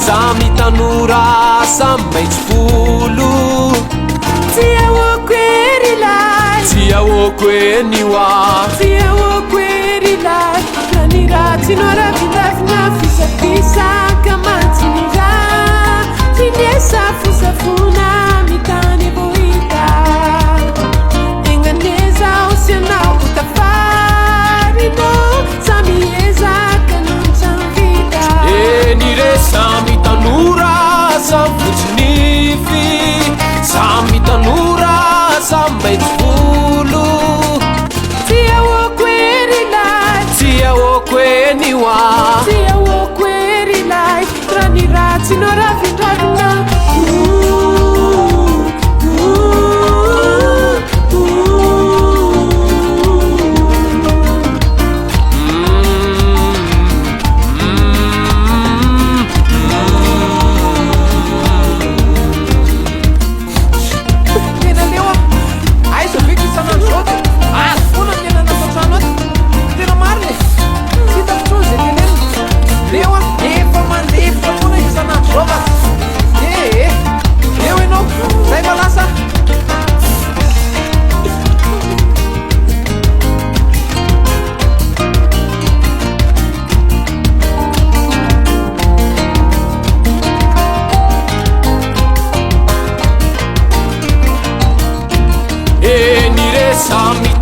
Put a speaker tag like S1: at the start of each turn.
S1: Samy tanora samy maitsy volo
S2: tsy ahoako ery lay
S1: tsy ahoako enioa
S2: tsy ahoako ery lay na ny ratsy no ravindrafina fisapisaka mantsiny raha tsy niesa fosafona mitany vohita enganeza osianao tafarino samy ezaka nonsamvita
S1: eny re samy tanora samy fotsinify samy tanora samy maitsy volo
S2: tsy ahoako ery lay
S1: tsy ahoako enioa
S2: tsy ahoako ery lay raha ny ratsy no ravindravina
S1: eny re samy